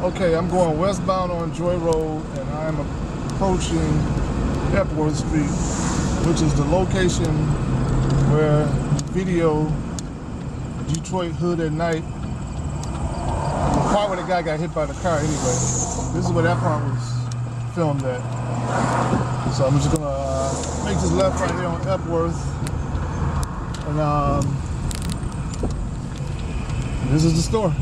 Okay, I'm going westbound on Joy Road, and I am approaching Epworth Street, which is the location where the video Detroit Hood at Night, the part where the guy got hit by the car anyway. This is where that part was filmed at. So I'm just gonna make this left right here on Epworth, and this is the store.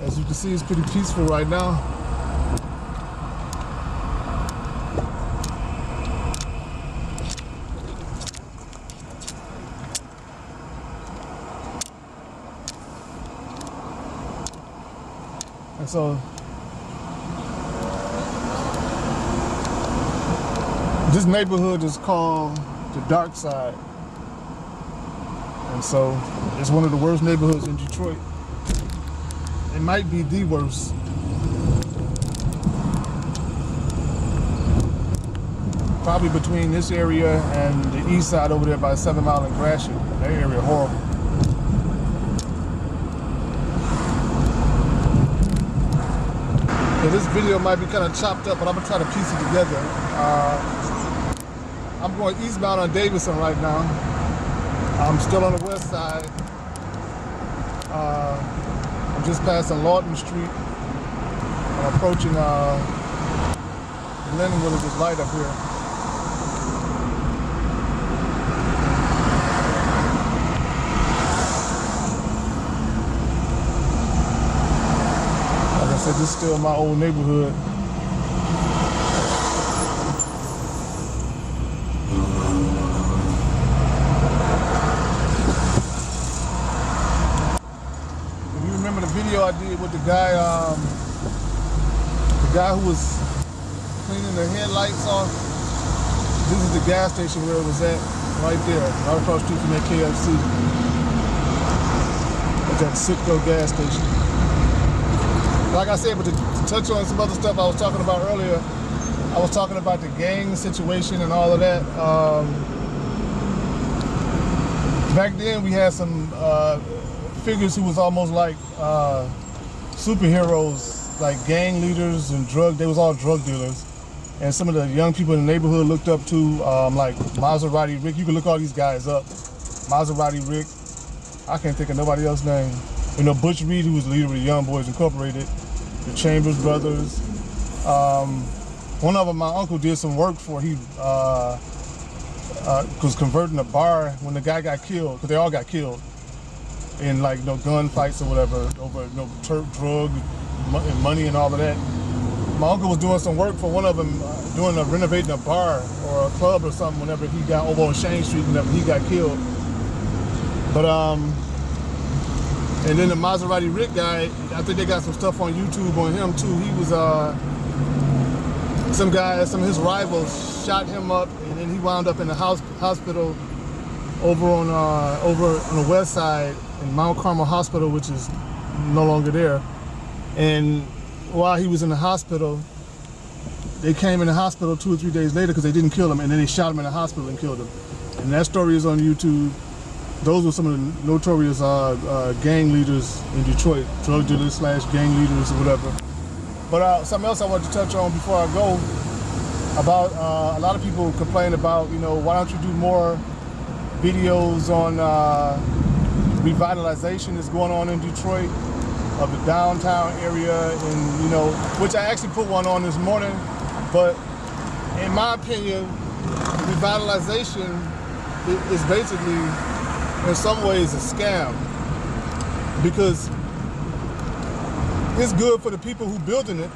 As you can see, it's pretty peaceful right now. And so this neighborhood is called the Dark Side. And so it's one of the worst neighborhoods in Detroit. It might be the worst. Probably between this area and the east side over there by 7 Mile and Gratiot. That area horrible. So this video might be kind of chopped up, but I'm gonna try to piece it together. I'm going eastbound on Davidson right now. I'm still on the west side. I'm just passing Lawton Street. I'm approaching Lindenwood with this light up here. Like I said, this is still my old neighborhood. Video I did with the guy who was cleaning the headlights off. This is the gas station where it was at, right there, right across the street from that KFC. It's that Citgo gas station. Like I said, but to touch on some other stuff I was talking about earlier, I was talking about the gang situation and all of that. Back then we had some figures who was almost like superheroes, like gang leaders and they was all drug dealers. And some of the young people in the neighborhood looked up to, like Maserati Rick. You can look all these guys up. Maserati Rick. I can't think of nobody else's name. You know, Butch Reed, who was the leader of the Young Boys Incorporated. The Chambers brothers. One of them, my uncle did some work for. He was converting a bar when the guy got killed, because they all got killed in, like, you know, gunfights or whatever over, you know, drug and money and all of that. My uncle was doing some work for one of them, renovating a bar or a club or something whenever he got over on Shane Street, whenever he got killed. But and then the Maserati Rick guy, I think they got some stuff on YouTube on him too. He was some of his rivals shot him up, and then he wound up in the hospital over on the west side in Mount Carmel Hospital, which is no longer there. And while he was in the hospital, they came in the hospital 2 or 3 days later because they didn't kill him, and then they shot him in the hospital and killed him. And that story is on YouTube. Those were some of the notorious gang leaders in Detroit, drug dealers / gang leaders or whatever. But something else I wanted to touch on before I go, about a lot of people complain about, you know, why don't you do more videos on revitalization that's going on in Detroit, of the downtown area, and, you know, which I actually put one on this morning. But in my opinion, revitalization is basically, in some ways, a scam, because it's good for the people who building it,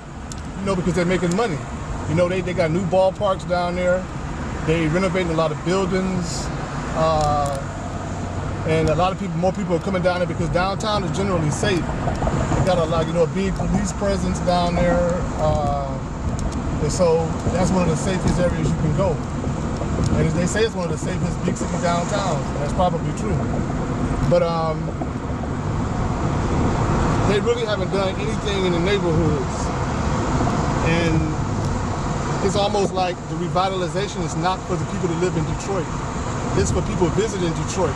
you know, because they're making money. You know, they got new ballparks down there. They renovating a lot of buildings. And a lot of more people are coming down there because downtown is generally safe. They got a big police presence down there. And so that's one of the safest areas you can go. And they say it's one of the safest big city downtowns. That's probably true. But they really haven't done anything in the neighborhoods. And it's almost like the revitalization is not for the people that live in Detroit. It's for people visiting Detroit.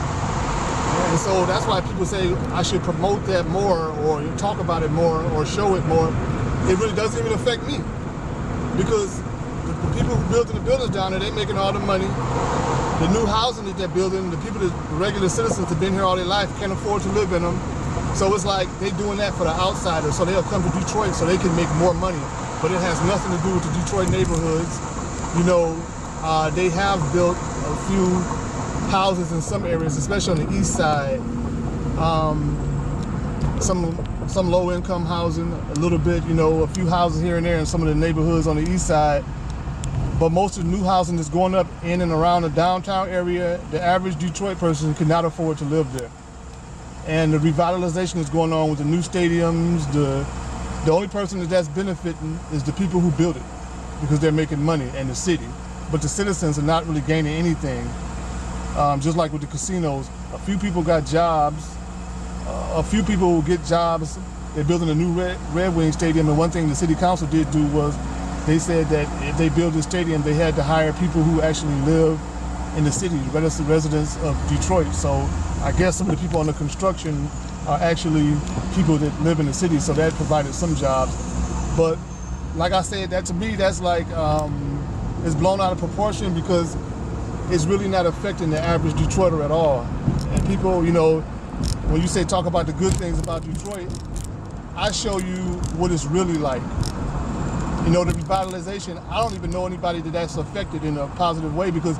And so that's why people say I should promote that more or talk about it more or show it more. It really doesn't even affect me, because the people who building the buildings down there, they making all the money. The new housing that they're building, the people, the regular citizens that have been here all their life can't afford to live in them. So it's like they doing that for the outsiders, so they'll come to Detroit so they can make more money. But it has nothing to do with the Detroit neighborhoods. You know, they have built a few houses in some areas, especially on the east side. Some low-income housing, a little bit, you know, a few houses here and there in some of the neighborhoods on the east side. But most of the new housing that's going up in and around the downtown area, the average Detroit person cannot afford to live there. And the revitalization is going on with the new stadiums. The only person that's benefiting is the people who build it, because they're making money, and the city. But the citizens are not really gaining anything. Just like with the casinos, a few people got jobs. A few people will get jobs. They're building a new Red Wing stadium, and one thing the city council did do was they said that if they build a stadium, they had to hire people who actually live in the city, residents of Detroit. So I guess some of the people on the construction are actually people that live in the city, so that provided some jobs. But like I said, that to me, that's like, it's blown out of proportion, because it's really not affecting the average Detroiter at all. And people, you know, when you say talk about the good things about Detroit, I show you what it's really like. You know, the revitalization, I don't even know anybody that's affected in a positive way, because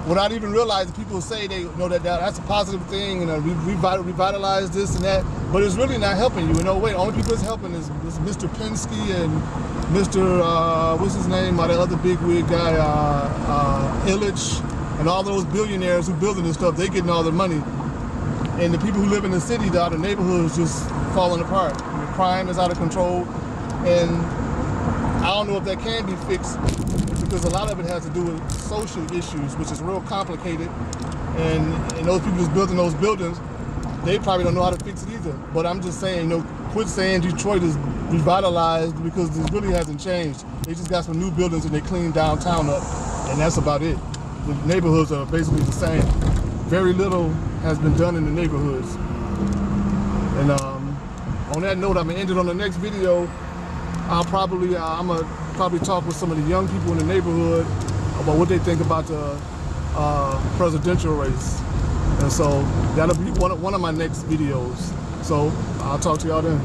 without even realizing, people say they know that's a positive thing, and revitalize this and that, but it's really not helping you. You know, wait, only people it's helping is Mr. Penske and Mr. What's his name, that other bigwig guy, Illich, and all those billionaires who building this stuff. They getting all the money. And the people who live in the city, the outer neighborhoods, just falling apart. The crime is out of control, and I don't know if that can be fixed, because a lot of it has to do with social issues, which is real complicated. And those people that's building those buildings, they probably don't know how to fix it either. But I'm just saying, you know, quit saying Detroit is revitalized, because this really hasn't changed. They just got some new buildings and they cleaned downtown up, and that's about it. The neighborhoods are basically the same. Very little has been done in the neighborhoods. And on that note, I'm gonna end it on the next video. I'm gonna probably talk with some of the young people in the neighborhood about what they think about the presidential race. And so that'll be one of my next videos. So I'll talk to y'all then.